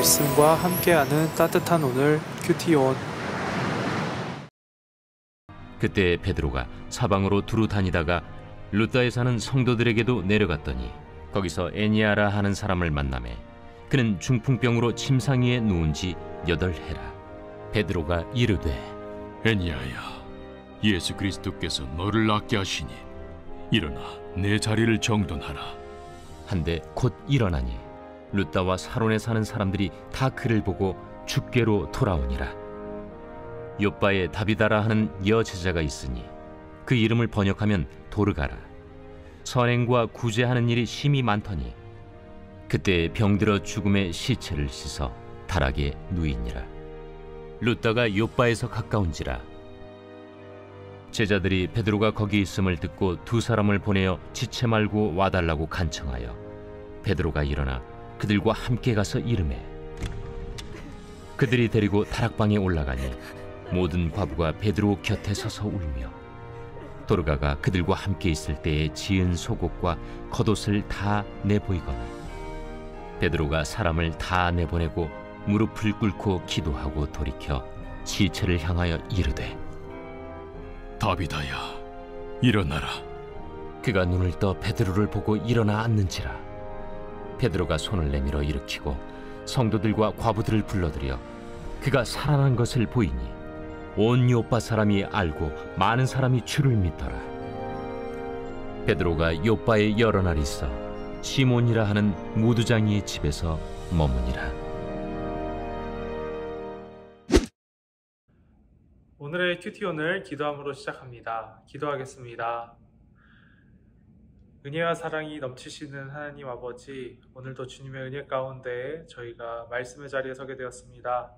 말씀과 함께하는 따뜻한 오늘 큐티온. 그때 베드로가 사방으로 두루 다니다가 룻다에 사는 성도들에게도 내려갔더니 거기서 에니아라 하는 사람을 만나매 그는 중풍병으로 침상위에 누운 지 8해라. 베드로가 이르되 에니아야, 예수 그리스도께서 너를 낫게 하시니 일어나 내 자리를 정돈하라. 한데 곧 일어나니 룻다와 사론에 사는 사람들이 다 그를 보고 줍게로 돌아오니라. 욥바에 다비다라 하는 여제자가 있으니 그 이름을 번역하면 도르가라. 선행과 구제하는 일이 심히 많더니 그때 병들어 죽음의 시체를 씻어 다락에 누이니라. 룻다가 욥바에서 가까운지라. 제자들이 베드로가 거기 있음을 듣고 2 사람을 보내어 지체 말고 와달라고 간청하여 베드로가 일어나 그들과 함께 가서 이르매 그들이 데리고 다락방에 올라가니 모든 과부가 베드로 곁에 서서 울며 도르가가 그들과 함께 있을 때에 지은 속옷과 겉옷을 다 내보이거늘 베드로가 사람을 다 내보내고 무릎을 꿇고 기도하고 돌이켜 시체를 향하여 이르되 다비다야, 일어나라. 그가 눈을 떠 베드로를 보고 일어나 앉는지라. 베드로가 손을 내밀어 일으키고 성도들과 과부들을 불러들여 그가 살아난 것을 보이니 온 욥바 사람이 알고 많은 사람이 주를 믿더라. 베드로가 욥바에 여러 날 있어 시몬이라 하는 무두장이의 집에서 머무니라. 오늘의 큐티온을 기도함으로 시작합니다. 기도하겠습니다. 은혜와 사랑이 넘치시는 하나님 아버지, 오늘도 주님의 은혜 가운데 저희가 말씀의 자리에 서게 되었습니다.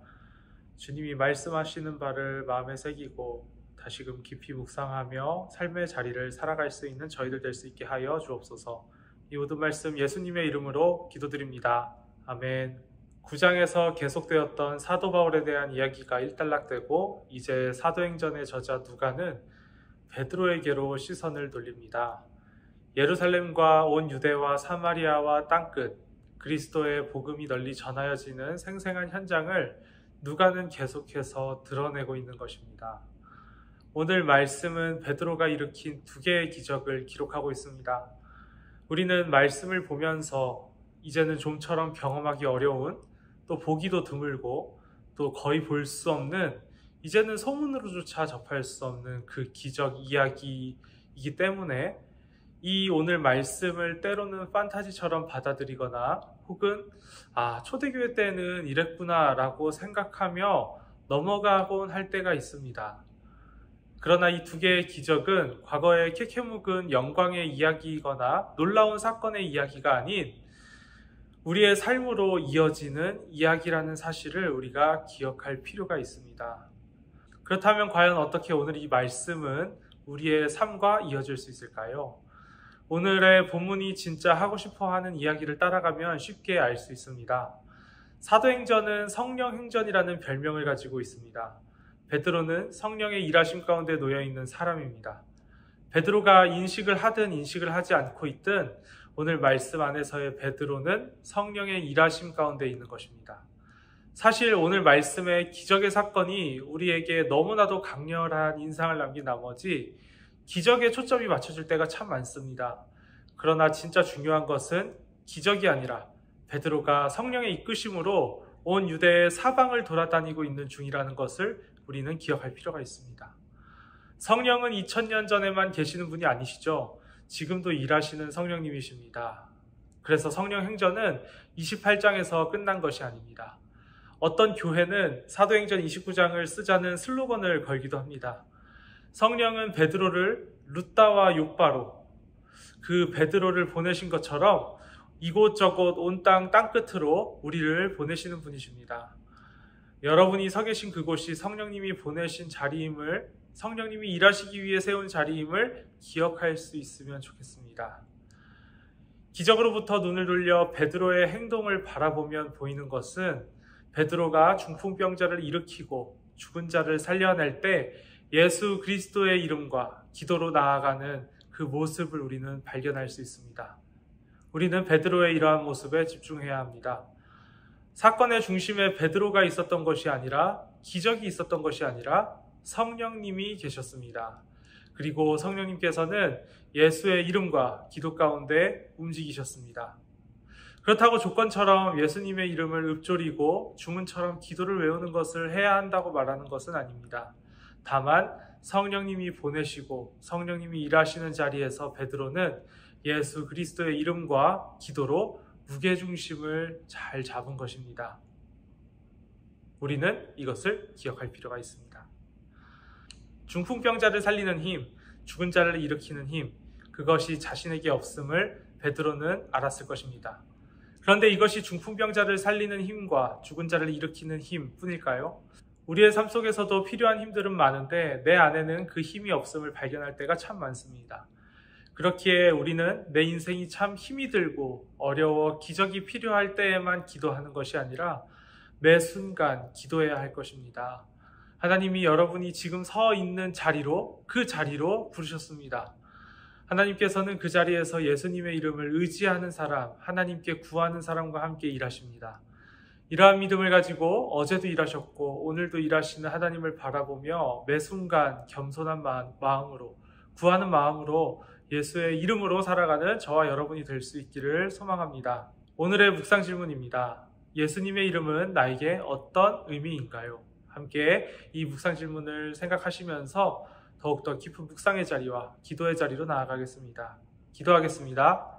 주님이 말씀하시는 바를 마음에 새기고 다시금 깊이 묵상하며 삶의 자리를 살아갈 수 있는 저희들 될 수 있게 하여 주옵소서. 이 모든 말씀 예수님의 이름으로 기도드립니다. 아멘. 9장에서 계속되었던 사도 바울에 대한 이야기가 일단락되고 이제 사도행전의 저자 누가는 베드로에게로 시선을 돌립니다. 예루살렘과 온 유대와 사마리아와 땅끝 그리스도의 복음이 널리 전하여지는 생생한 현장을 누가는 계속해서 드러내고 있는 것입니다. 오늘 말씀은 베드로가 일으킨 2개의 기적을 기록하고 있습니다. 우리는 말씀을 보면서 이제는 좀처럼 경험하기 어려운, 또 보기도 드물고 또 거의 볼 수 없는, 이제는 소문으로조차 접할 수 없는 그 기적 이야기이기 때문에 이 오늘 말씀을 때로는 판타지처럼 받아들이거나 혹은 초대교회 때는 이랬구나 라고 생각하며 넘어가곤 할 때가 있습니다. 그러나 이 2개의 기적은 과거의 캐캐묵은 영광의 이야기이거나 놀라운 사건의 이야기가 아닌 우리의 삶으로 이어지는 이야기라는 사실을 우리가 기억할 필요가 있습니다. 그렇다면 과연 어떻게 오늘 이 말씀은 우리의 삶과 이어질 수 있을까요? 오늘의 본문이 진짜 하고 싶어하는 이야기를 따라가면 쉽게 알 수 있습니다. 사도행전은 성령행전이라는 별명을 가지고 있습니다. 베드로는 성령의 일하심 가운데 놓여있는 사람입니다. 베드로가 인식을 하든 인식을 하지 않고 있든 오늘 말씀 안에서의 베드로는 성령의 일하심 가운데 있는 것입니다. 사실 오늘 말씀의 기적의 사건이 우리에게 너무나도 강렬한 인상을 남긴 나머지 기적에 초점이 맞춰질 때가 참 많습니다. 그러나 진짜 중요한 것은 기적이 아니라 베드로가 성령의 이끄심으로 온 유대의 사방을 돌아다니고 있는 중이라는 것을 우리는 기억할 필요가 있습니다. 성령은 2000년 전에만 계시는 분이 아니시죠. 지금도 일하시는 성령님이십니다. 그래서 성령 행전은 28장에서 끝난 것이 아닙니다. 어떤 교회는 사도행전 29장을 쓰자는 슬로건을 걸기도 합니다. 성령은 베드로를 룻다와 욥바로 그 베드로를 보내신 것처럼 이곳저곳 온 땅끝으로 우리를 보내시는 분이십니다. 여러분이 서 계신 그곳이 성령님이 보내신 자리임을, 성령님이 일하시기 위해 세운 자리임을 기억할 수 있으면 좋겠습니다. 기적으로부터 눈을 돌려 베드로의 행동을 바라보면 보이는 것은 베드로가 중풍병자를 일으키고 죽은 자를 살려낼 때 예수 그리스도의 이름과 기도로 나아가는 그 모습을 우리는 발견할 수 있습니다. 우리는 베드로의 이러한 모습에 집중해야 합니다. 사건의 중심에 베드로가 있었던 것이 아니라, 기적이 있었던 것이 아니라 성령님이 계셨습니다. 그리고 성령님께서는 예수의 이름과 기도 가운데 움직이셨습니다. 그렇다고 조건처럼 예수님의 이름을 읊조리고 주문처럼 기도를 외우는 것을 해야 한다고 말하는 것은 아닙니다. 다만 성령님이 보내시고 성령님이 일하시는 자리에서 베드로는 예수 그리스도의 이름과 기도로 무게중심을 잘 잡은 것입니다. 우리는 이것을 기억할 필요가 있습니다. 중풍병자를 살리는 힘, 죽은 자를 일으키는 힘, 그것이 자신에게 없음을 베드로는 알았을 것입니다. 그런데 이것이 중풍병자를 살리는 힘과 죽은 자를 일으키는 힘 뿐일까요? 우리의 삶 속에서도 필요한 힘들은 많은데 내 안에는 그 힘이 없음을 발견할 때가 참 많습니다. 그렇기에 우리는 내 인생이 참 힘이 들고 어려워 기적이 필요할 때에만 기도하는 것이 아니라 매 순간 기도해야 할 것입니다. 하나님이 여러분이 지금 서 있는 자리로, 그 자리로 부르셨습니다. 하나님께서는 그 자리에서 예수님의 이름을 의지하는 사람, 하나님께 구하는 사람과 함께 일하십니다. 이러한 믿음을 가지고 어제도 일하셨고 오늘도 일하시는 하나님을 바라보며 매 순간 겸손한 마음으로, 구하는 마음으로 예수의 이름으로 살아가는 저와 여러분이 될 수 있기를 소망합니다. 오늘의 묵상 질문입니다. 예수님의 이름은 나에게 어떤 의미인가요? 함께 이 묵상 질문을 생각하시면서 더욱더 깊은 묵상의 자리와 기도의 자리로 나아가겠습니다. 기도하겠습니다.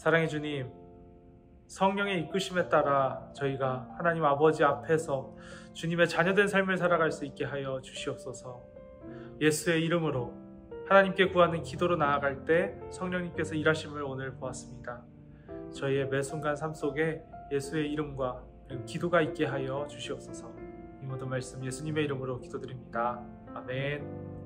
사랑의 주님, 성령의 이끄심에 따라 저희가 하나님 아버지 앞에서 주님의 자녀된 삶을 살아갈 수 있게 하여 주시옵소서. 예수의 이름으로 하나님께 구하는 기도로 나아갈 때 성령님께서 일하심을 오늘 보았습니다. 저희의 매 순간 삶 속에 예수의 이름과 그리고 기도가 있게 하여 주시옵소서. 이 모든 말씀 예수님의 이름으로 기도드립니다. 아멘.